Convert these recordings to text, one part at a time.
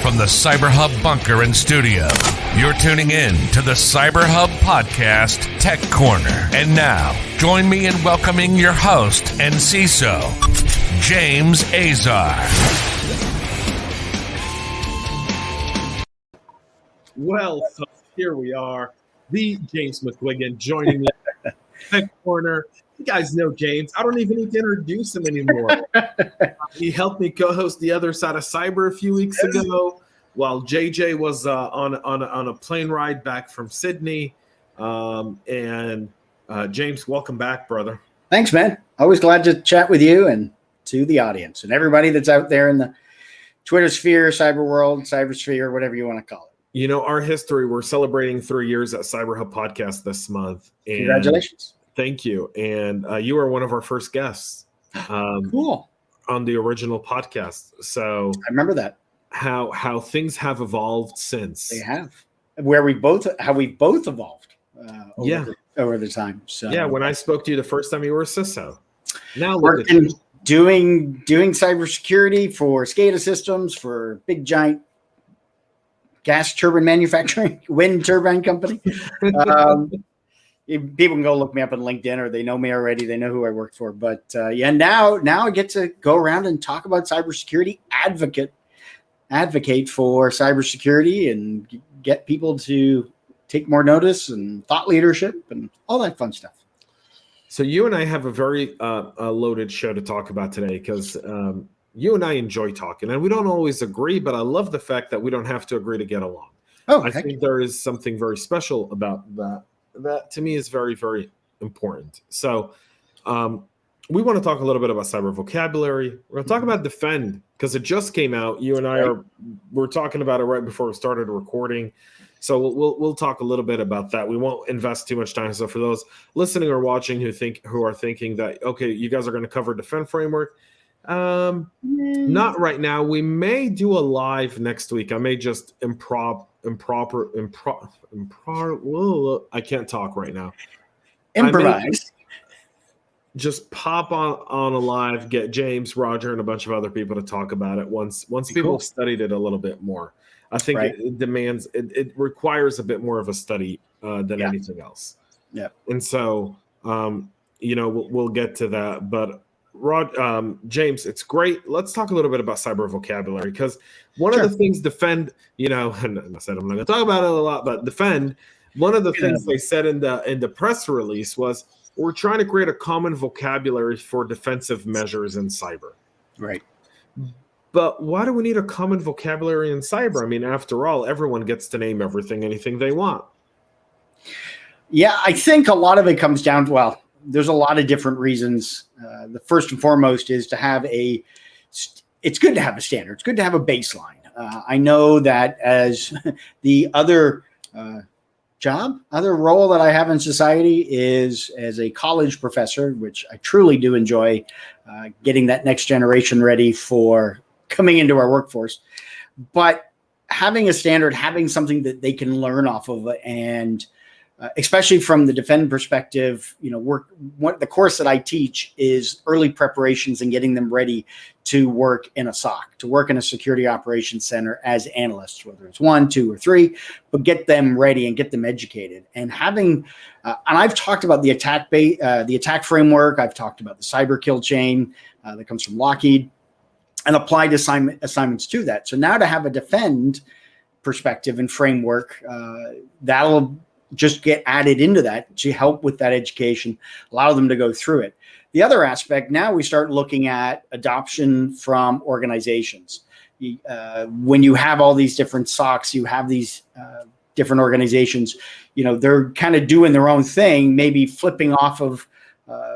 from the CyberHub bunker and studio. You're tuning in to the CyberHub podcast, Tech Corner. And now, join me in welcoming your host and CISO, James Azar. Well, so here we are, the James McQuiggan joining me in Tech Corner. You guys know James. I don't even need to introduce him anymore. He helped me co-host The Other Side of Cyber a few weeks ago while JJ was on a plane ride back from Sydney. James, welcome back, brother. Thanks, man. Always glad to chat with you and to the audience and everybody that's out there in the Twitter sphere, cyber world, cybersphere, whatever you want to call it. You know, our history, we're celebrating 3 years at CyberHub Podcast this month. And congratulations. Thank you. And you were one of our first guests. Cool. On the original podcast. So I remember that. How things have evolved since. They have. How we both evolved over the time. So yeah, when I spoke to you the first time, you were a CISO. Now working, doing cybersecurity for SCADA systems for big giant gas turbine manufacturing, wind turbine company. People can go look me up on LinkedIn, or they know me already. They know who I work for. But now I get to go around and talk about cybersecurity, advocate for cybersecurity, and get people to take more notice and thought leadership and all that fun stuff. So you and I have a very loaded show to talk about today because you and I enjoy talking, and we don't always agree. But I love the fact that we don't have to agree to get along. I think there is something very special about that. That to me is very, very important. So we want to talk a little bit about cyber vocabulary. We're going to talk about defend because it just came out. You and I we're talking about it right before we started recording. So we'll talk a little bit about that. We won't invest too much time. So for those listening or watching who are thinking that, okay, you guys are going to cover defend framework. Not right now. We may do a live next week. I may just I can't talk right now. Improvise. Just pop on a live, get James, Roger, and a bunch of other people to talk about it once people have studied it a little bit more. I think it requires a bit more of a study than anything else. Yeah. And so we'll get to that. But James, it's great. Let's talk a little bit about cyber vocabulary because one of the things defend, and I said I'm not going to talk about it a lot, but defend. One of the things they said in the press release was we're trying to create a common vocabulary for defensive measures in cyber. Right. But why do we need a common vocabulary in cyber? I mean, after all, everyone gets to name anything they want. Yeah, I think a lot of it comes down to, there's a lot of different reasons. The first and foremost is to have it's good to have a standard. It's good to have a baseline. I know that as the other role that I have in society is as a college professor, which I truly do enjoy, getting that next generation ready for coming into our workforce. But having a standard, having something that they can learn off of, and especially from the defend perspective, the course that I teach is early preparations and getting them ready to work in a SOC, to work in a security operations center as analysts, whether it's 1, 2, or 3, but get them ready and get them educated. And having, and I've talked about the attack framework. I've talked about the cyber kill chain that comes from Lockheed, and applied assignments to that. So now to have a defend perspective and framework, that'll just get added into that to help with that education, allow them to go through it. The other aspect, now we start looking at adoption from organizations. When you have all these different SOCs, you have these different organizations, they're kind of doing their own thing, maybe flipping off of,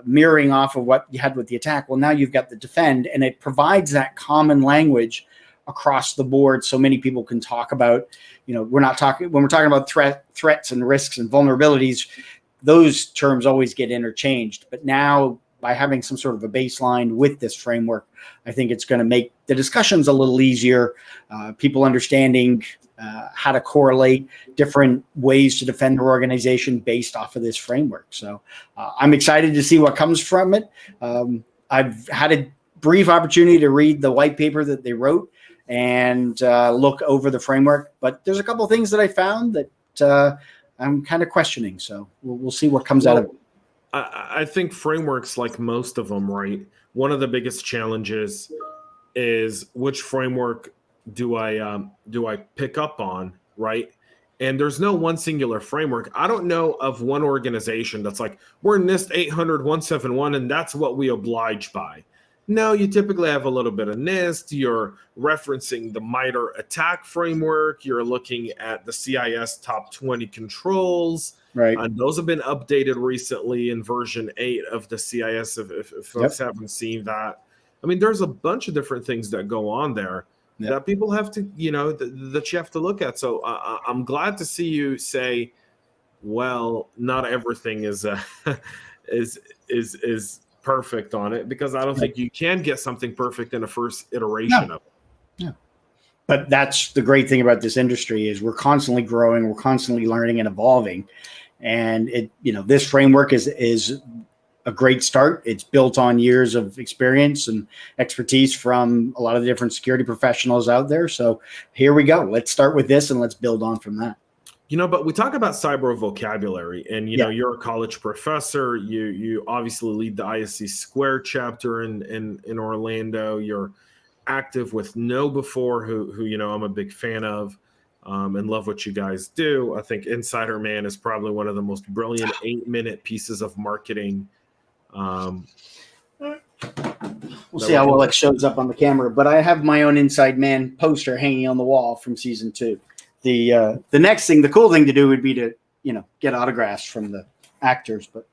mirroring off of what you had with the attack. Well, now you've got the defend, and it provides that common language across the board so many people can talk about, when we're talking about threats and risks and vulnerabilities, those terms always get interchanged. But now by having some sort of a baseline with this framework, I think it's going to make the discussions a little easier, people understanding how to correlate different ways to defend their organization based off of this framework. So I'm excited to see what comes from it. I've had a brief opportunity to read the white paper that they wrote, and look over the framework. But there's a couple of things that I found that I'm kind of questioning. So we'll see what comes out of it. I think frameworks, like most of them, right? One of the biggest challenges is which framework do I pick up on, right? And there's no one singular framework. I don't know of one organization that's like, we're NIST 800-171, and that's what we oblige by. No, you typically have a little bit of NIST. You're referencing the MITRE ATT&CK framework. You're looking at the CIS top 20 controls. Right. And those have been updated recently in version 8 of the CIS, if folks haven't seen that. I mean, there's a bunch of different things that go on there that people have to, that you have to look at. So I'm glad to see you say, well, not everything is perfect on it, because I don't think you can get something perfect in a first iteration of it. Yeah. But that's the great thing about this industry is we're constantly growing, we're constantly learning and evolving. And this framework is a great start. It's built on years of experience and expertise from a lot of the different security professionals out there. So here we go. Let's start with this and let's build on from that. But we talk about cyber vocabulary, and you're a college professor. You obviously lead the ISC Square chapter in Orlando. You're active with KnowBe4, who I'm a big fan of, and love what you guys do. I think Insider Man is probably one of the most brilliant 8-minute pieces of marketing. We'll see how well it shows up on the camera, but I have my own Inside Man poster hanging on the wall from season 2. The next thing, the cool thing to do would be to, get autographs from the actors, but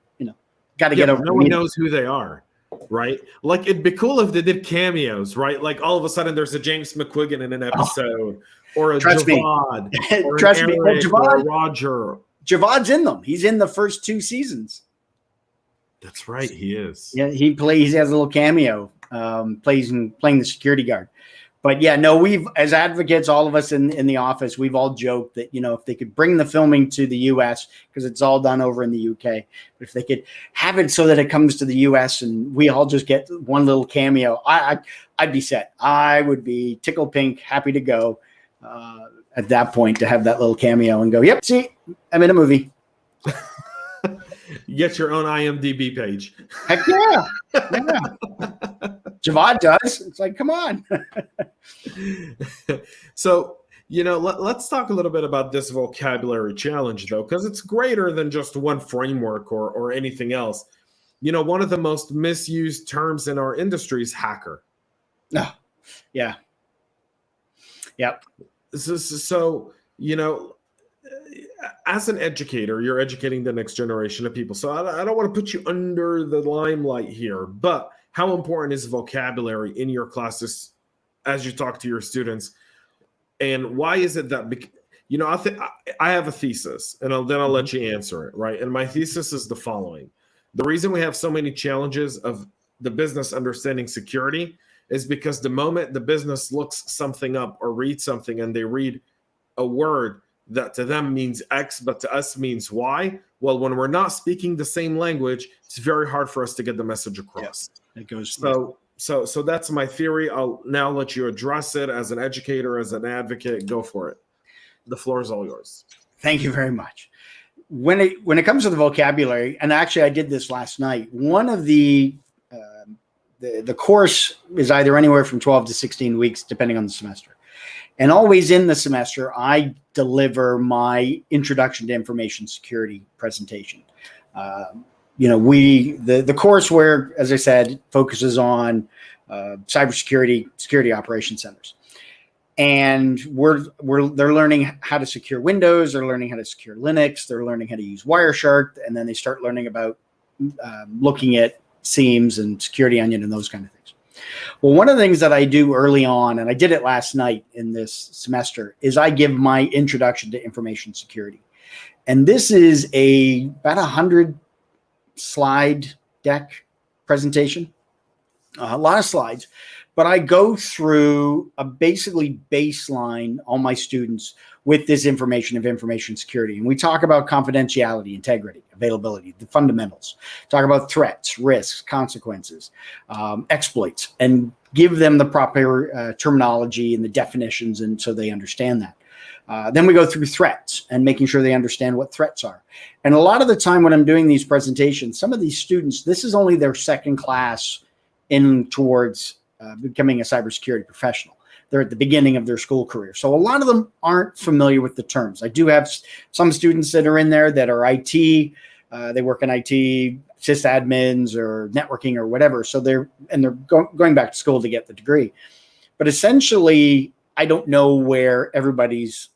got to get over. No one knows who they are, right? Like, it'd be cool if they did cameos, right? Like all of a sudden there's a James McQuiggan in an episode, or a Javad, or Trust an me, Eric, Javad, or a Roger. Javad's in them. He's in the first 2 seasons. That's right, he is. Yeah, he has a little cameo, playing the security guard. But we've, as advocates, all of us in the office, we've all joked that, if they could bring the filming to the US, because it's all done over in the UK, but if they could have it so that it comes to the US and we all just get one little cameo, I'd be set. I would be tickle pink, happy to go at that point to have that little cameo and go, yep, see, I'm in a movie. You get your own IMDb page. Heck yeah. Javad does. It's like, come on. So, let's talk a little bit about this vocabulary challenge, though, because it's greater than just one framework or anything else. One of the most misused terms in our industry is hacker. Oh, yeah. Yep. So, as an educator, you're educating the next generation of people. So I don't want to put you under the limelight here, but how important is vocabulary in your classes as you talk to your students? And why is it that, I have a thesis, and then I'll let you answer it, right? And my thesis is the following. The reason we have so many challenges of the business understanding security is because the moment the business looks something up or reads something and they read a word that to them means X, but to us means Y. Well, when we're not speaking the same language, it's very hard for us to get the message across. Yeah, it goes. So that's my theory. I'll now let you address it as an educator, as an advocate. Go for it. The floor is all yours. Thank you very much. When it comes to the vocabulary, and actually I did this last night, one of the course is either anywhere from 12 to 16 weeks, depending on the semester. And always in the semester, I deliver my introduction to information security presentation. The Courseware, as I said, focuses on cybersecurity, security operation centers. And they're learning how to secure Windows, they're learning how to secure Linux, they're learning how to use Wireshark, and then they start learning about looking at seams and security onion and those kind of things. Well, one of the things that I do early on, and I did it last night in this semester, is I give my introduction to information security. And this is about 100 slide deck presentation, a lot of slides, but I go through a basically baseline all my students with this information of information security. And we talk about confidentiality, integrity, availability, the fundamentals, talk about threats, risks, consequences, exploits, and give them the proper terminology and the definitions, and so they understand that. Then we go through threats and making sure they understand what threats are. And a lot of the time when I'm doing these presentations, some of these students, this is only their second class in towards becoming a cybersecurity professional. They're at the beginning of their school career. So a lot of them aren't familiar with the terms. I do have some students that are in there that are IT. They work in IT, sysadmins or networking or whatever. So they're going back to school to get the degree. But essentially, I don't know where everybody's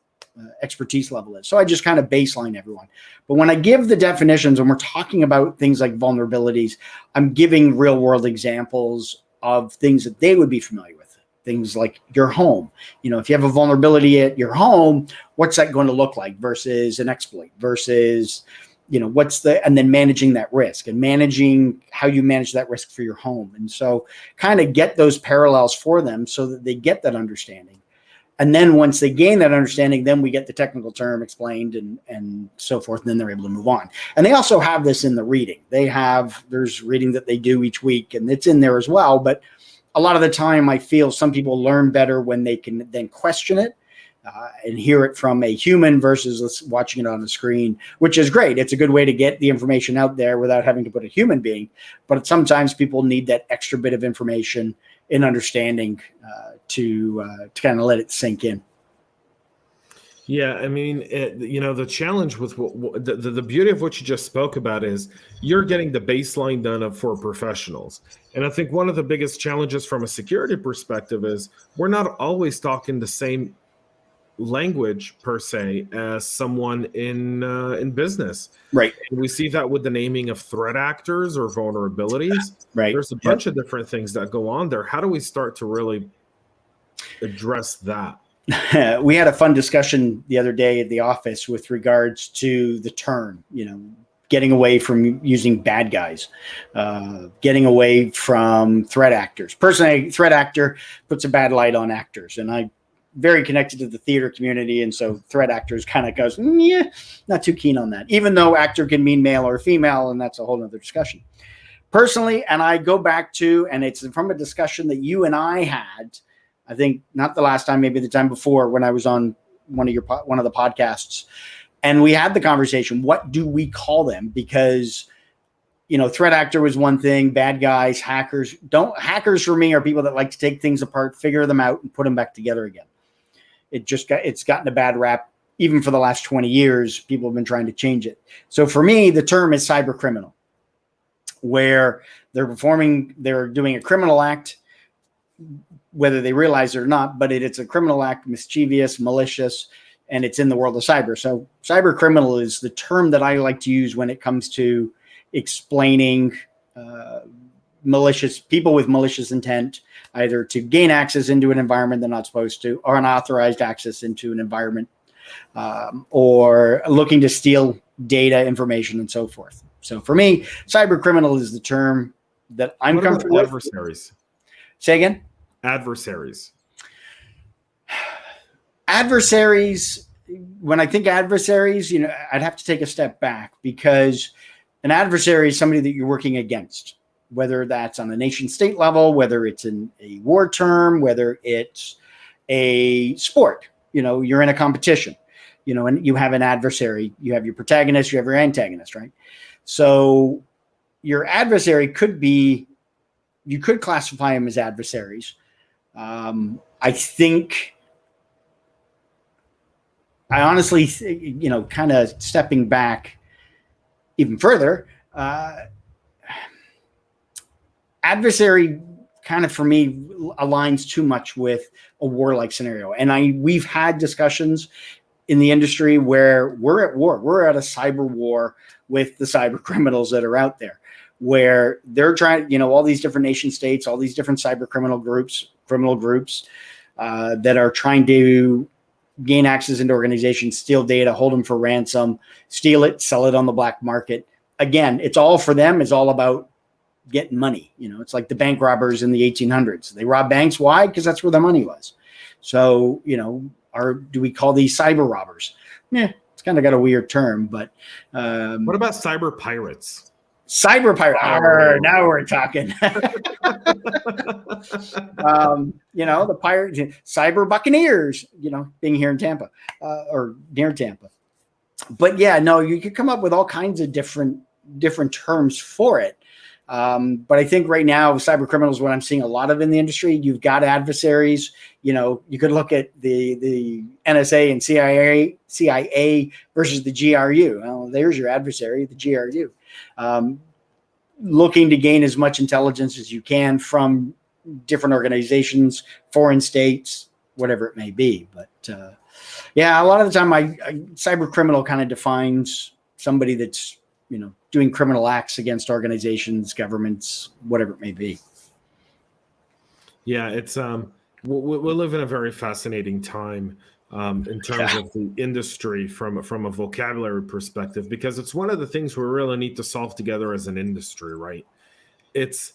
expertise level is. So I just kind of baseline everyone. But when I give the definitions, when we're talking about things like vulnerabilities, I'm giving real world examples of things that they would be familiar with. Things like your home. If you have a vulnerability at your home, what's that going to look like versus an exploit versus, and then managing that risk and managing how you manage that risk for your home. And so kind of get those parallels for them so that they get that understanding. And then once they gain that understanding, then we get the technical term explained and so forth, and then they're able to move on. And they also have this in the reading. There's reading that they do each week, and it's in there as well. But a lot of the time, I feel some people learn better when they can then question it and hear it from a human versus watching it on the screen, which is great. It's a good way to get the information out there without having to put a human being. But sometimes people need that extra bit of information and understanding to kind of let it sink in. Yeah, I mean, the challenge with the beauty of what you just spoke about is you're getting the baseline done for professionals. And I think one of the biggest challenges from a security perspective is we're not always talking the same language per se as someone in business. Right. And we see that with the naming of threat actors or vulnerabilities. Right. There's a bunch of different things that go on there. How do we start to really address that? We had a fun discussion the other day at the office with regards to the term, getting away from using bad guys, getting away from threat actors. Personally, threat actor puts a bad light on actors, and I'm very connected to the theater community, and so threat actors kind of goes, yeah, not too keen on that, even though actor can mean male or female, and that's a whole other discussion. Personally, and I go back to, and it's from a discussion that you and I had, I think not the last time, maybe the time before when I was on one of the podcasts, and we had the conversation. What do we call them? Because threat actor was one thing. Bad guys, hackers. Hackers for me are people that like to take things apart, figure them out, and put them back together again. It's gotten a bad rap. Even for the last 20 years, people have been trying to change it. So for me, the term is cyber criminal, where they're doing a criminal act, whether they realize it or not, but it's a criminal act, mischievous, malicious, and it's in the world of cyber. So cyber criminal is the term that I like to use when it comes to explaining malicious people with malicious intent, either to gain access into an environment they're not supposed to, or unauthorized access into an environment, or looking to steal data, information, and so forth. So for me, cyber criminal is the term that I'm comfortable with. Adversaries. Say again? Adversaries. Adversaries, when I think adversaries, I'd have to take a step back, because an adversary is somebody that you're working against, whether that's on a nation state level, whether it's in a war term, whether it's a sport, you're in a competition, and you have an adversary, you have your protagonist, you have your antagonist, right? So your adversary you could classify them as adversaries. I think, I honestly, kind of stepping back even further, adversary kind of for me aligns too much with a warlike scenario. And we've had discussions in the industry where we're at war. We're at a cyber war with the cyber criminals that are out there, where they're trying, all these different nation states, all these different cyber criminal groups that are trying to gain access into organizations, steal data, hold them for ransom, steal it, sell it on the black market. Again, it's all for them. It's all about getting money. It's like the bank robbers in the 1800s. They rob banks. Why? Because that's where the money was. So, do we call these cyber robbers? Yeah, it's kind of got a weird term, but what about cyber pirates? Cyber pirate. Now we're talking. The pirate, cyber buccaneers, being here in Tampa or near Tampa. But yeah, no, you could come up with all kinds of different terms for it. But I think right now, cyber criminals, what I'm seeing a lot of in the industry, you've got adversaries. You could look at the NSA and CIA versus the GRU. Well, there's your adversary, the GRU. Looking to gain as much intelligence as you can from different organizations, foreign states, whatever it may be. But a lot of the time, cyber criminal kind of defines somebody that's doing criminal acts against organizations, governments, whatever it may be. Yeah, it's we live in a very fascinating time in terms of the industry from a vocabulary perspective, because it's one of the things we really need to solve together as an industry, right? It's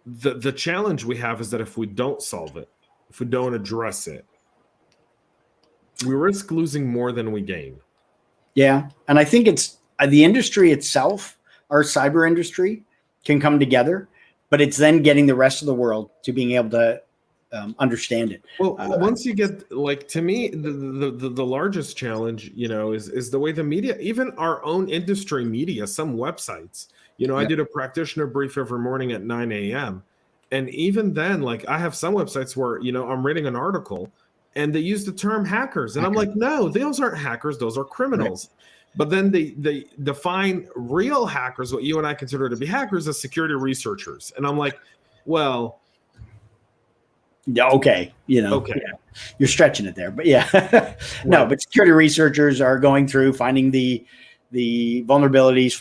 the challenge we have is that if we don't solve it, if we don't address it, we risk losing more than we gain. Yeah. And I think it's the industry itself, our cyber industry, can come together, but it's then getting the rest of the world to being able to understand it. Well, once you get, to me, the largest challenge, is the way the media, even our own industry media, some websites, I did a practitioner brief every morning at 9 a.m. And even then, I have some websites where, I'm reading an article and they use the term hackers. And I'm like, no, those aren't hackers. Those are criminals. Right. But then they define real hackers, what you and I consider to be hackers, as security researchers. And I'm like, well. Yeah, okay. Okay. Yeah. You're stretching it there. But yeah. No, but security researchers are going through, finding the vulnerabilities,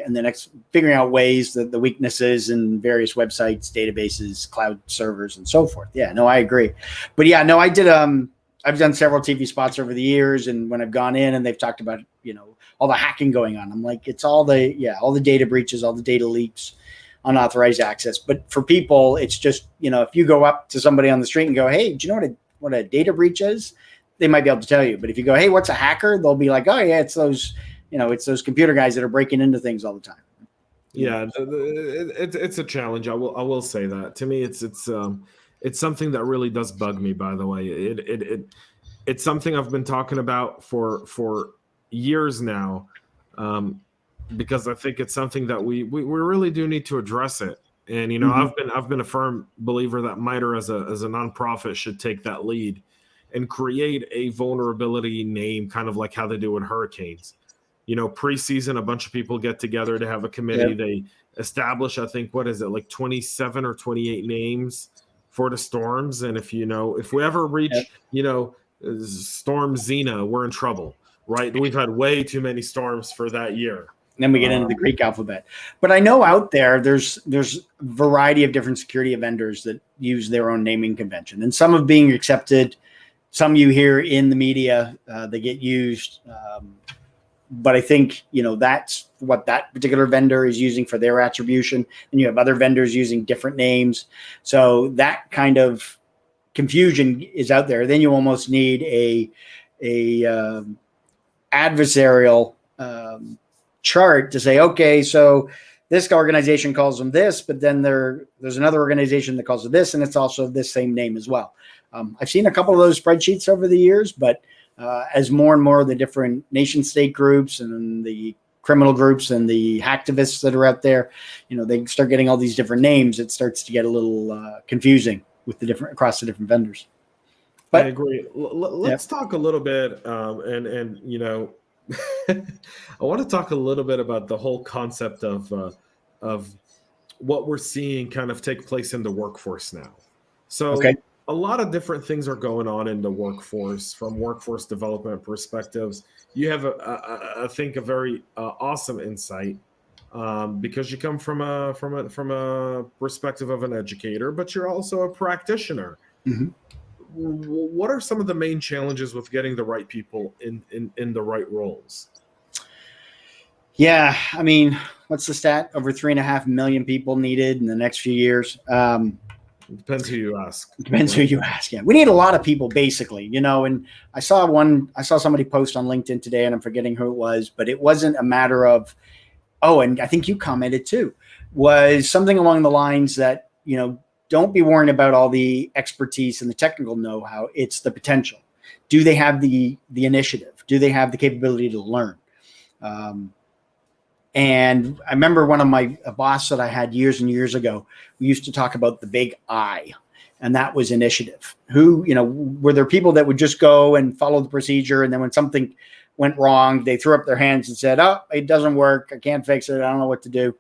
and then figuring out ways, the weaknesses in various websites, databases, cloud servers, and so forth. Yeah, no, I agree. But yeah, no, I did. I've done several TV spots over the years, and when I've gone in and they've talked about, all the hacking going on, I'm like, it's all the data breaches, all the data leaks, unauthorized access. But for people, it's just, if you go up to somebody on the street and go, hey, do you know what a data breach is? They might be able to tell you. But if you go, hey, what's a hacker? They'll be like, oh yeah, it's those. It's those computer guys that are breaking into things all the time. Yeah, it's a challenge. I will say that. To me, it's something that really does bug me. By the way, it's something I've been talking about for years now, because I think it's something that we really do need to address it. And I've been a firm believer that MITRE as a nonprofit should take that lead and create a vulnerability name, kind of like how they do in hurricanes. Preseason, a bunch of people get together to have a committee. Yep. They establish, I think, 27 or 28 names for the storms. And if we ever reach, Storm Xena, we're in trouble, right? We've had way too many storms for that year. And then we get into the Greek alphabet. But I know out there's a variety of different security vendors that use their own naming convention, and some of being accepted, some you hear in the media, they get used. But I think, that's what that particular vendor is using for their attribution. And you have other vendors using different names. So that kind of confusion is out there. Then you almost need a adversarial chart to say, okay, so this organization calls them this, but then there's another organization that calls it this, and it's also this same name as well. I've seen a couple of those spreadsheets over the years, but as more and more of the different nation state groups and the criminal groups and the hacktivists that are out there, they start getting all these different names. It starts to get a little confusing with across the different vendors. But I agree. Let's talk a little bit, I want to talk a little bit about the whole concept of what we're seeing kind of take place in the workforce now. So. Okay. A lot of different things are going on in the workforce from workforce development perspectives. You have, I think, a very awesome insight because you come from a perspective of an educator, but you're also a practitioner. Mm-hmm. What are some of the main challenges with getting the right people in the right roles? Yeah, I mean, what's the stat? Over 3.5 million people needed in the next few years. Depends who you ask. Depends who you ask. Yeah, we need a lot of people, basically. And I saw somebody post on LinkedIn today, and I'm forgetting who it was, but it wasn't a matter of, and I think you commented too, was something along the lines that, don't be worrying about all the expertise and the technical know-how. It's the potential. Do they have the initiative? Do they have the capability to learn? And I remember a boss that I had years and years ago, we used to talk about the big I, and that was initiative. Were there people that would just go and follow the procedure, and then when something went wrong, they threw up their hands and said, "Oh, it doesn't work. I can't fix it. I don't know what to do."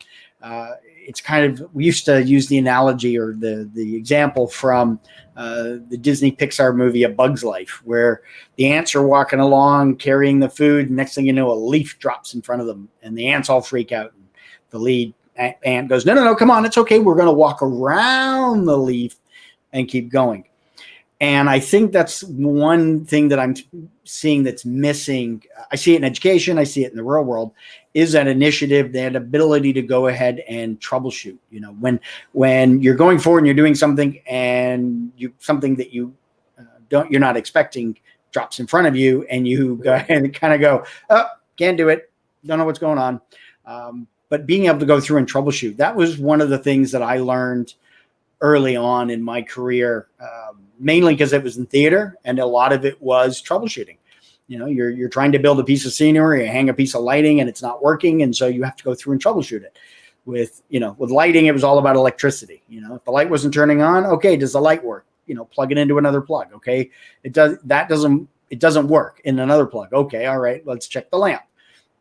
It's kind of, we used to use the analogy or the example from the Disney Pixar movie, A Bug's Life, where the ants are walking along carrying the food. And next thing you know, a leaf drops in front of them and the ants all freak out. And the lead ant goes, no, come on. It's okay. We're going to walk around the leaf and keep going. And I think that's one thing that I'm seeing that's missing. I see it in education. I see it in the real world, is that initiative, that ability to go ahead and troubleshoot. When you're going forward and you're doing something and something that you're not expecting drops in front of you, and you go ahead and kind of go, "Oh, can't do it. Don't know what's going on." But being able to go through and troubleshoot, that was one of the things that I learned early on in my career, mainly because it was in theater, and a lot of it was troubleshooting. You're trying to build a piece of scenery, or hang a piece of lighting, and it's not working, and so you have to go through and troubleshoot it. With lighting, it was all about electricity. If the light wasn't turning on, okay, does the light work? Plug it into another plug. Okay, it doesn't work in another plug. Okay, all right, let's check the lamp.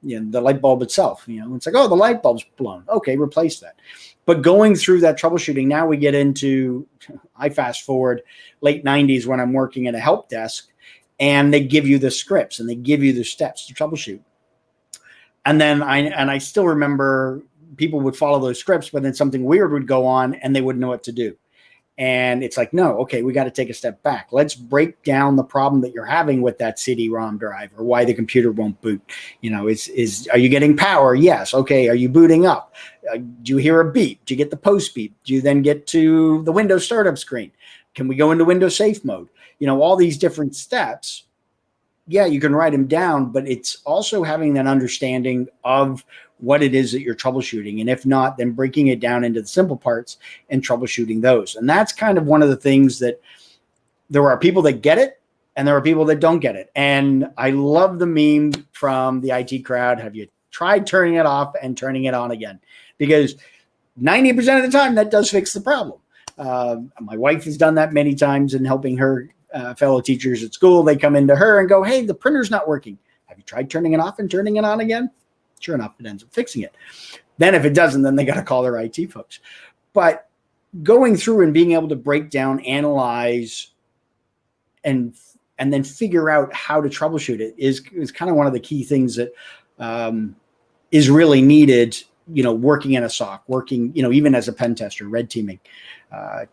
The light bulb itself. It's like, oh, the light bulb's blown. Okay, replace that. But going through that troubleshooting, now we get into, I fast forward late 90s when I'm working at a help desk, and they give you the scripts and they give you the steps to troubleshoot. And then I still remember people would follow those scripts, but then something weird would go on and they wouldn't know what to do. And it's like, no, okay, we got to take a step back. Let's break down the problem that you're having with that CD-ROM drive, or why the computer won't boot. Are you getting power? Yes. Okay. Are you booting up? Do you hear a beep? Do you get the post beep? Do you then get to the Windows startup screen? Can we go into Windows safe mode? All these different steps. Yeah, you can write them down, but it's also having that understanding of what it is that you're troubleshooting. And if not, then breaking it down into the simple parts and troubleshooting those. And that's kind of one of the things that there are people that get it and there are people that don't get it. And I love the meme from the IT crowd. Have you tried turning it off and turning it on again? Because 90% of the time that does fix the problem. My wife has done that many times in helping her fellow teachers at school. They come into her and go, "Hey, the printer's not working. Have you tried turning it off and turning it on again?" Sure enough, it ends up fixing it. Then if it doesn't, then they got to call their IT folks. But going through and being able to break down, analyze, and then figure out how to troubleshoot it is kind of one of the key things that is really needed, working in a SOC, working, even as a pen tester, red teaming,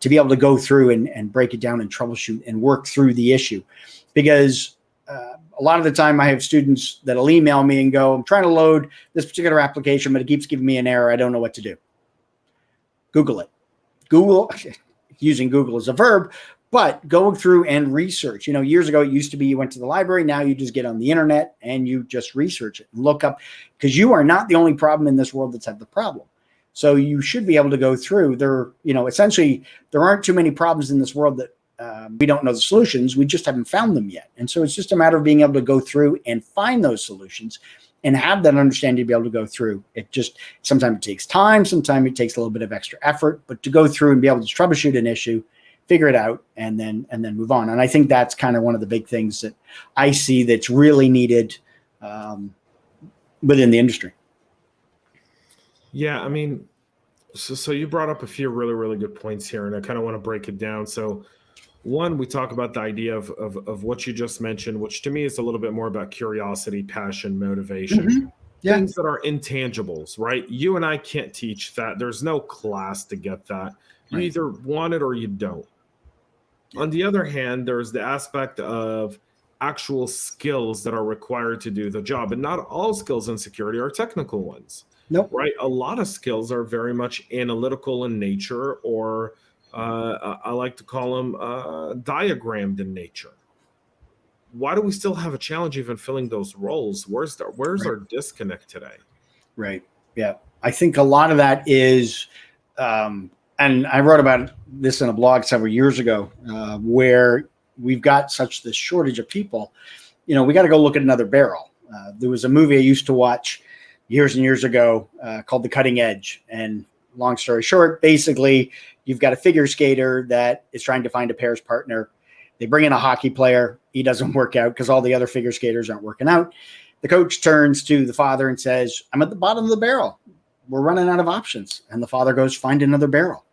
to be able to go through and break it down and troubleshoot and work through the issue. Because a lot of the time I have students that'll email me and go, "I'm trying to load this particular application, but it keeps giving me an error. I don't know what to do." Google it. Google, using Google as a verb, but going through and research. Years ago, it used to be you went to the library. Now you just get on the internet and you just research it and look up, because you are not the only problem in this world that's had the problem. So you should be able to go through there. Essentially, there aren't too many problems in this world that we don't know the solutions. We just haven't found them yet. And so it's just a matter of being able to go through and find those solutions and have that understanding to be able to go through. Sometimes it takes time. Sometimes it takes a little bit of extra effort, but to go through and be able to troubleshoot an issue, figure it out, and then move on. And I think that's kind of one of the big things that I see that's really needed within the industry. Yeah, I mean, so you brought up a few really, really good points here, and I kind of want to break it down. So one, we talk about the idea of what you just mentioned, which to me is a little bit more about curiosity, passion, motivation. Mm-hmm. Yeah. Things that are intangibles, right? You and I can't teach that. There's no class to get that. You either want it or you don't. On the other hand, there's the aspect of actual skills that are required to do the job. And not all skills in security are technical ones. Nope. Right? A lot of skills are very much analytical in nature, or I like to call them diagrammed in nature. Why do we still have a challenge even filling those roles? Where's our disconnect today? Right. Yeah. I think a lot of that is, and I wrote about this in a blog several years ago, where we've got such this shortage of people. We got to go look at another barrel. There was a movie I used to watch years and years ago called The Cutting Edge. And long story short, basically, you've got a figure skater that is trying to find a pairs partner. They bring in a hockey player. He doesn't work out because all the other figure skaters aren't working out. The coach turns to the father and says, I'm at the bottom of the barrel. We're running out of options. And the father goes, find another barrel.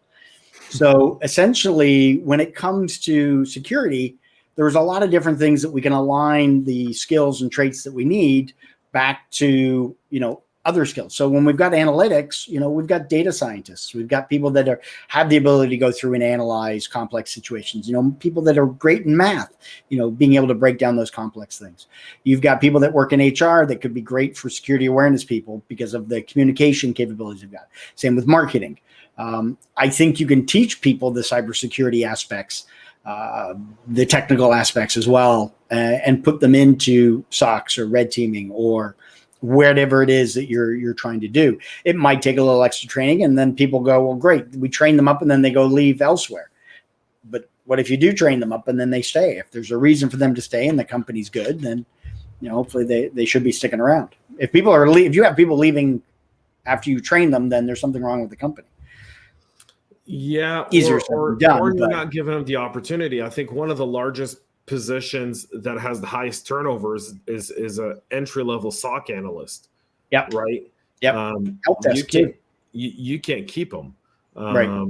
So essentially, when it comes to security, there's a lot of different things that we can align the skills and traits that we need back to, other skills. So when we've got analytics, we've got data scientists, we've got people that have the ability to go through and analyze complex situations, people that are great in math, being able to break down those complex things. You've got people that work in HR that could be great for security awareness people because of the communication capabilities they've got. Same with marketing. I think you can teach people the cybersecurity aspects, the technical aspects as well, and put them into SOCs or red teaming or whatever it is that you're trying to do. It might take a little extra training, and then people go, well, great, we train them up and then they go leave elsewhere. But what if you do train them up and then they stay? If there's a reason for them to stay and the company's good, then hopefully they should be sticking around. If you have people leaving after you train them, then there's something wrong with the company. Yeah, easier or done, or you're not giving them the opportunity. I think one of the largest positions that has the highest turnovers is a entry-level SOC analyst. Yep. Right. Yep. Help desk you can't keep them. Right.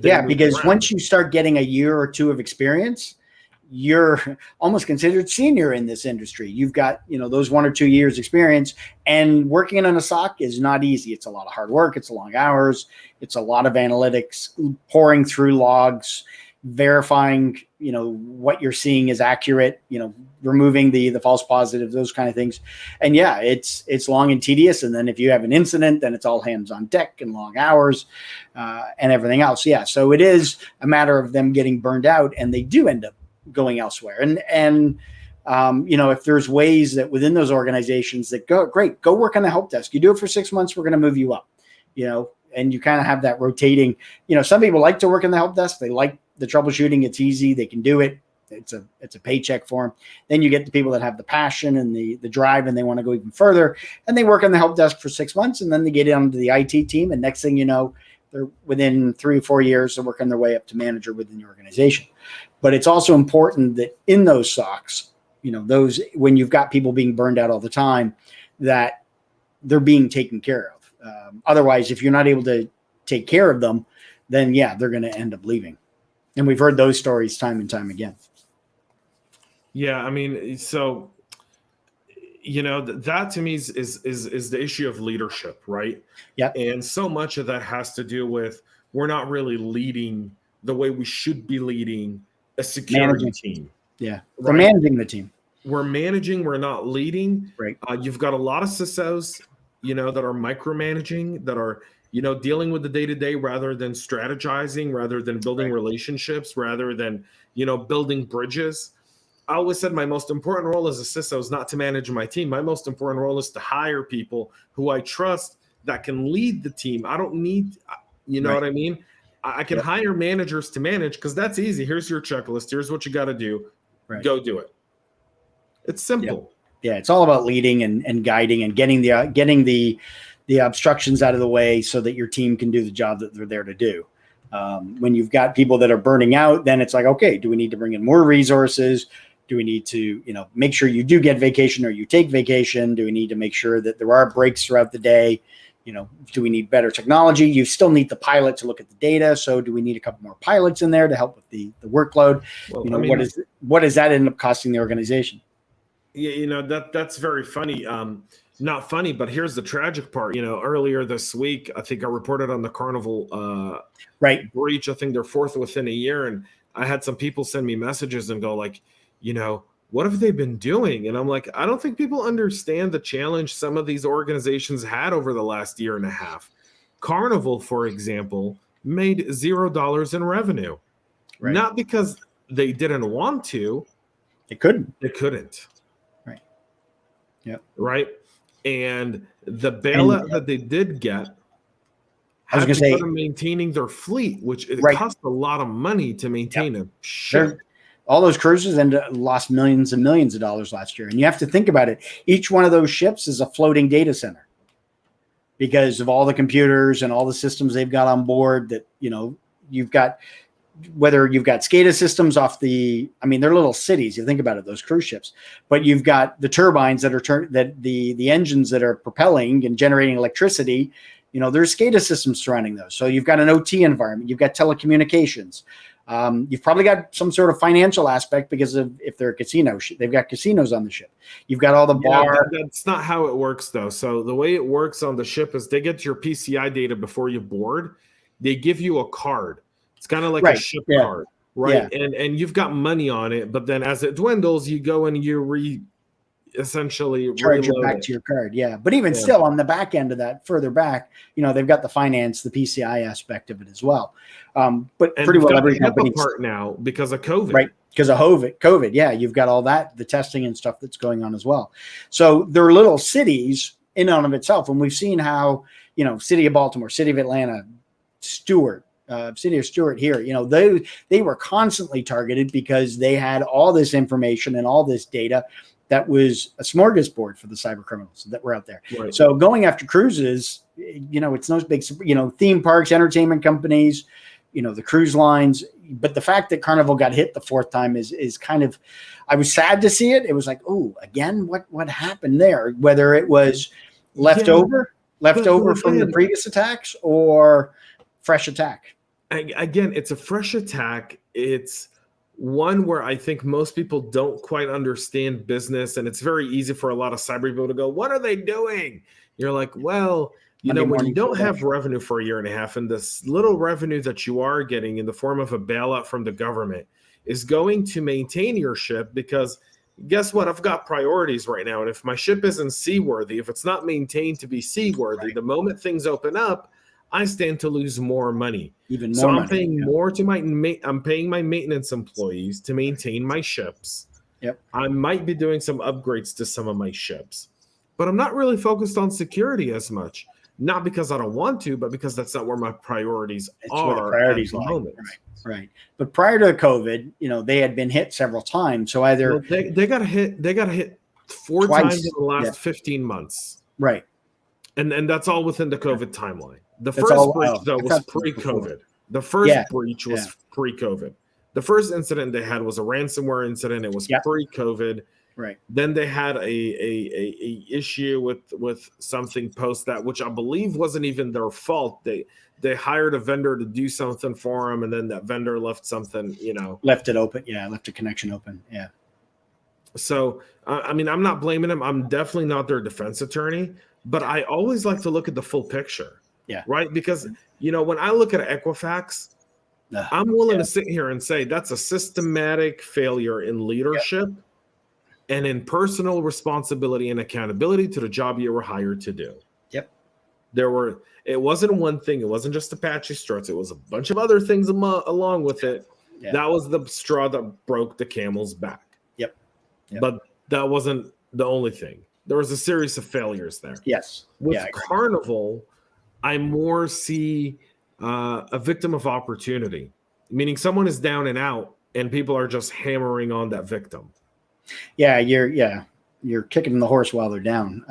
Yeah, because once you start getting a year or two of experience, you're almost considered senior in this industry. You've got, those 1 or 2 years experience, and working on a SOC is not easy. It's a lot of hard work. It's long hours. It's a lot of analytics, pouring through logs, verifying, what you're seeing is accurate, removing the false positives, those kind of things. And yeah, it's long and tedious. And then if you have an incident, then it's all hands on deck and long hours and everything else. Yeah. So it is a matter of them getting burned out, and they do end up going elsewhere. And if there's ways that within those organizations that go work on the help desk, you do it for 6 months, we're going to move you up, and you kind of have that rotating, some people like to work in the help desk. They like the troubleshooting. It's easy. They can do it. It's a paycheck for them. Then you get the people that have the passion and the drive, and they want to go even further, and they work on the help desk for 6 months, and then they get onto the IT team. And next thing you know, they're within 3 or 4 years, they're working their way up to manager within the organization. But it's also important that in those SOCs, those, when you've got people being burned out all the time, that they're being taken care of. Otherwise, if you're not able to take care of them, then yeah, they're going to end up leaving. And we've heard those stories time and time again. Yeah, I mean, so that to me is the issue of leadership, right? Yeah. And so much of that has to do with we're not really leading the way we should be leading a security team. Yeah, we're managing the team. We're managing. We're not leading. Right. You've got a lot of CISOs, that are micromanaging, that are dealing with the day-to-day rather than strategizing, rather than building relationships, rather than building bridges. I always said my most important role as a CISO is not to manage my team. My most important role is to hire people who I trust that can lead the team. I don't need, what I mean? I can hire managers to manage because that's easy. Here's your checklist. Here's what you got to do. Right. Go do it. It's simple. Yeah, it's all about leading and guiding and getting the obstructions out of the way so that your team can do the job that they're there to do. When you've got people that are burning out, then it's like, okay, do we need to bring in more resources? Do we need to, make sure you do get vacation or you take vacation? Do we need to make sure that there are breaks throughout the day? Do we need better technology? You still need the pilot to look at the data. So do we need a couple more pilots in there to help with the workload? Well, what does that end up costing the organization? Yeah, that's very funny. Not funny, but here's the tragic part. Earlier this week, I think I reported on the Carnival breach. I think they're fourth within a year. And I had some people send me messages and go like, what have they been doing? And I'm like, I don't think people understand the challenge some of these organizations had over the last year and a half. Carnival, for example, made $0 in revenue. Right. Not because they didn't want to. They couldn't. They couldn't. Right. Yep. Right. And the bailout that they did get, I was going to say, maintaining their fleet, which it cost a lot of money to maintain a ship. All those cruises lost millions and millions of dollars last year. And you have to think about it. Each one of those ships is a floating data center because of all the computers and all the systems they've got on board that, you've got, whether you've got SCADA systems they're little cities. You think about it, those cruise ships, but you've got the turbines that are the engines that are propelling and generating electricity. There's SCADA systems surrounding those. So you've got an OT environment, you've got telecommunications. You've probably got some sort of financial aspect because of if they're a casino, they've got casinos on the ship. You've got all the bar. That's not how it works though. So the way it works on the ship is they get your PCI data before you board. They give you a card. It's kind of like a ship card, right? Yeah. And you've got money on it, but then as it dwindles, you go and you essentially charge it back to your card. Yeah. But even still on the back end of that, further back, they've got the finance, the PCI aspect of it as well. But pretty well every company part now because of COVID. Right. Because of COVID. Yeah. You've got all that, the testing and stuff that's going on as well. So there are little cities in and of itself. And we've seen how, City of Baltimore, City of Atlanta, City of Stewart here, they were constantly targeted because they had all this information and all this data that was a smorgasbord for the cyber criminals that were out there. Right. So going after cruises, it's no big, theme parks, entertainment companies, the cruise lines. But the fact that Carnival got hit the fourth time is kind of, I was sad to see it. It was like, oh, again, what happened there? Whether it was left over from the previous attacks or fresh attack. Again, it's a fresh attack. It's one where I think most people don't quite understand business, and it's very easy for a lot of cyber people to go, what are they doing? You're like, well, when you don't have revenue for a year and a half, and this little revenue that you are getting in the form of a bailout from the government is going to maintain your ship, because guess what? I've got priorities right now. And if my ship isn't seaworthy, if it's not maintained to be seaworthy, the moment things open up, I stand to lose more money. Even more. So I'm paying more to I'm paying my maintenance employees to maintain my ships. Yep. I might be doing some upgrades to some of my ships, but I'm not really focused on security as much. Not because I don't want to, but because that's not where my priorities are. Where the priorities at the moment. Right. But prior to COVID, they had been hit several times. So either they got hit 4 times in the last 15 months. Right. And that's all within the COVID timeline. The first breach, though, was pre-COVID. The first breach was pre-COVID. The first incident they had was a ransomware incident. It was pre-COVID. Right. Then they had a issue with something post that, which I believe wasn't even their fault. They hired a vendor to do something for them, and then that vendor left something, left it open. Yeah, left a connection open. Yeah. So, I'm not blaming them. I'm definitely not their defense attorney, but I always like to look at the full picture. Yeah. Right. Because, when I look at Equifax, I'm willing to sit here and say that's a systematic failure in leadership and in personal responsibility and accountability to the job you were hired to do. Yep. It wasn't one thing. It wasn't just Apache struts. It was a bunch of other things along with it. Yeah. That was the straw that broke the camel's back. Yep. But that wasn't the only thing. There was a series of failures there. Yes. With Carnival, I more see a victim of opportunity, meaning someone is down and out and people are just hammering on that victim. Yeah, you're kicking the horse while they're down.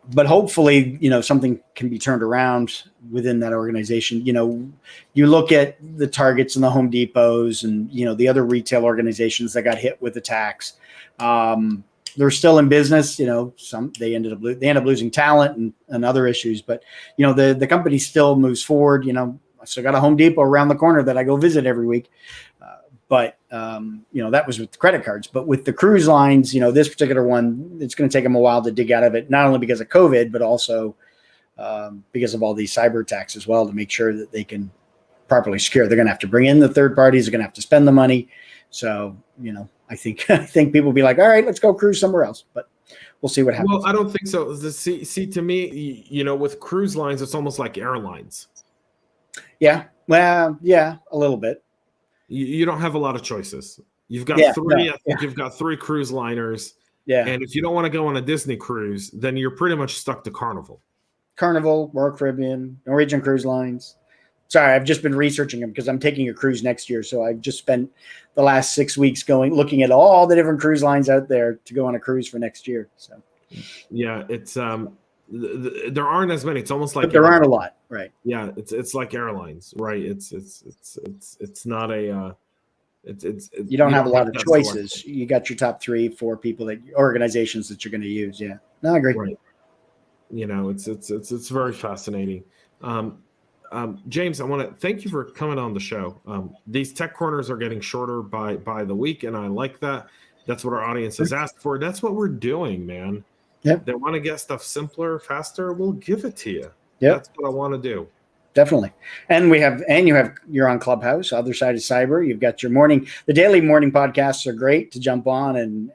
But hopefully, something can be turned around within that organization. You look at the Targets and the Home Depots and, the other retail organizations that got hit with attacks. They're still in business, they end up losing talent and other issues, but the company still moves forward. I still got a Home Depot around the corner that I go visit every week. But that was with the credit cards, but with the cruise lines, this particular one, it's going to take them a while to dig out of it, not only because of COVID, but also because of all these cyber attacks as well, to make sure that they can properly secure. They're going to have to bring in the third parties. They're going to have to spend the money. So, I think people will be like, all right, let's go cruise somewhere else, but we'll see what happens. Well, I don't think so. See, to me, with cruise lines, it's almost like airlines. Yeah. Well, yeah, a little bit. You don't have a lot of choices. You've got three. I think you've got 3 cruise liners. Yeah. And if you don't want to go on a Disney cruise, then you're pretty much stuck to Carnival. Carnival, Royal Caribbean, Norwegian Cruise Lines. Sorry, I've just been researching them because I'm taking a cruise next year. So I've just spent the last 6 weeks looking at all the different cruise lines out there to go on a cruise for next year. So yeah, it's there aren't as many. It's almost like there aren't a lot, right? Yeah, it's like airlines, right? It's not a you don't have a lot of choices. Selection. You got your top 3, 4 people organizations that you're going to use. Yeah, no, I agree. Right. It's very fascinating. James, I want to thank you for coming on the show. These tech corners are getting shorter by the week, and I like that. That's what our audience has asked for. That's what we're doing, man. Yep. They want to get stuff simpler, faster. We'll give it to you. Yep. That's what I want to do. Definitely. And you're on Clubhouse, Other Side of Cyber. You've got the daily morning podcasts are great to jump on and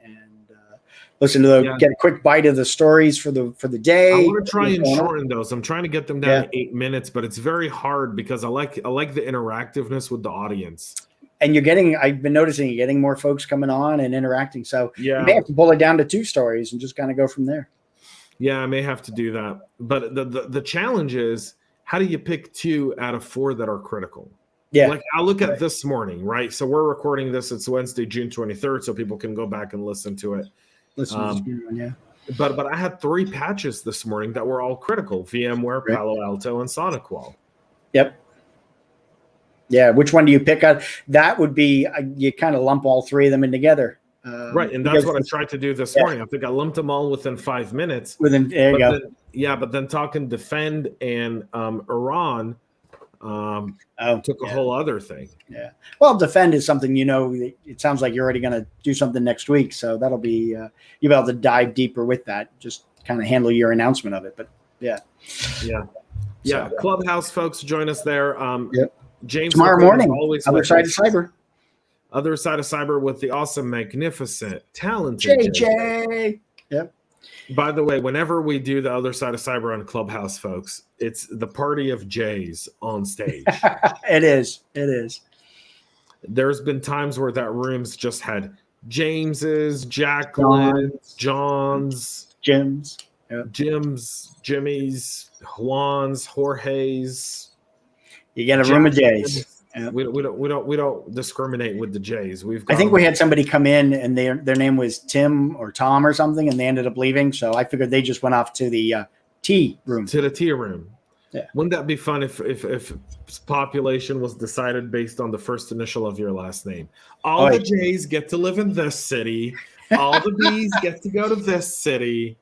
listen to get a quick bite of the stories for the day. I want to try and shorten those. I'm trying to get them down to 8 minutes, but it's very hard because I like the interactiveness with the audience. And I've been noticing you're getting more folks coming on and interacting. So you may have to pull it down to 2 stories and just kind of go from there. Yeah, I may have to do that. But the challenge is, how do you pick 2 out of 4 that are critical? Yeah. Like I look at this morning, right? So we're recording this. It's Wednesday, June 23rd, so people can go back and listen to it. But I had 3 patches this morning that were all critical: VMware, Palo Alto, and SonicWall. Yep. Yeah. Which one do you pick out? That would be you kind of lump all 3 of them in together. Right, and that's what I tried to do this morning. I think I lumped them all within 5 minutes. There you go. But then talking Defend and Iran took a whole other thing. Yeah. Well, Defend is something, it sounds like you're already going to do something next week. So that'll be, you'll be able to dive deeper with that, just kind of handle your announcement of it. But yeah. Yeah. So, Clubhouse folks, join us there. James, tomorrow morning, Other Side of Cyber. Other Side of Cyber with the awesome, magnificent, talented JJ. Yep. By the way, whenever we do the Other Side of Cyber on Clubhouse, folks, it's the party of J's on stage. It is. There's been times where that room's just had James's, Jacqueline's, John's, Jim's, Jimmy's, Juan's, Jorge's. You get a room of J's. Yeah. We don't discriminate with the J's. I think we had somebody come in and their name was Tim or Tom or something, and they ended up leaving. So I figured they just went off to the tea room. To the tea room. Yeah. Wouldn't that be fun if population was decided based on the first initial of your last name? All the J's get to live in this city. All the B's get to go to this city.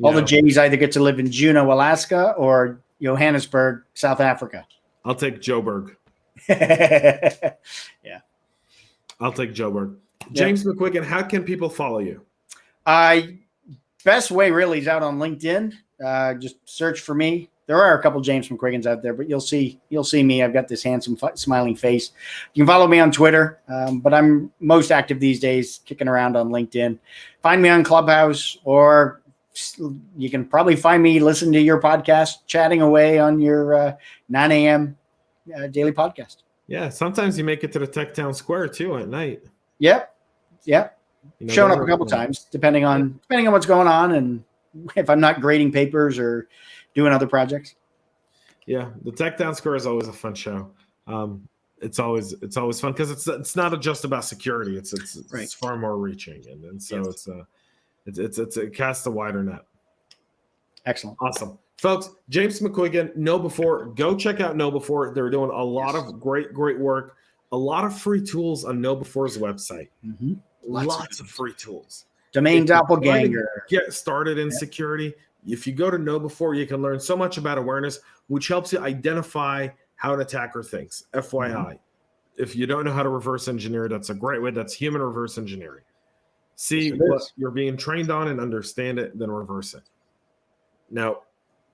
All the J's either get to live in Juneau, Alaska, or Johannesburg, South Africa. I'll take Joburg. Yeah. I'll take Joburg. James McQuiggan, how can people follow you? Best way really is out on LinkedIn. Just search for me. There are a couple James McQuiggans out there, but you'll see me. I've got this handsome, smiling face. You can follow me on Twitter, but I'm most active these days, kicking around on LinkedIn. Find me on Clubhouse, or you can probably find me listening to your podcast, chatting away on your 9 a.m. Daily podcast. Yeah, sometimes you make it to the Tech Town Square too at night. Yep. Showing up a couple times, depending on what's going on, and if I'm not grading papers or doing other projects. Yeah, the Tech Town Square is always a fun show. It's always fun because it's not just about security. It's far more reaching, and so it casts a wider net. Excellent. Awesome. Folks, James McQuiggan, KnowBe4. Go check out KnowBe4. They're doing a lot of great work. A lot of free tools on KnowBe4's website. Mm-hmm. Lots of free tools. Domain doppelganger. Get started in security. If you go to KnowBe4, you can learn so much about awareness, which helps you identify how an attacker thinks. FYI. If you don't know how to reverse engineer, that's a great way. That's human reverse engineering. See what you're being trained on and understand it, then reverse it. Now,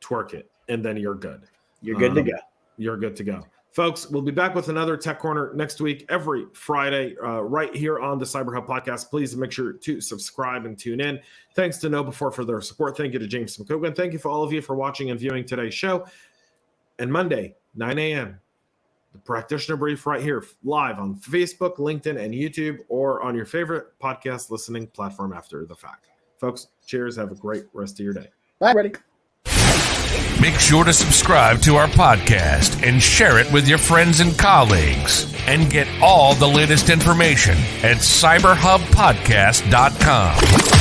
twerk it, and then you're good. You're good to go. You're good to go. Folks, we'll be back with another Tech Corner next week, every Friday, right here on the CyberHub podcast. Please make sure to subscribe and tune in. Thanks to KnowBe4 for their support. Thank you to James McQuiggan. Thank you for all of you for watching and viewing today's show. And Monday, 9 a.m., the Practitioner Brief right here, live on Facebook, LinkedIn, and YouTube, or on your favorite podcast listening platform after the fact. Folks, cheers. Have a great rest of your day. Bye, buddy. Make sure to subscribe to our podcast and share it with your friends and colleagues. And get all the latest information at cyberhubpodcast.com.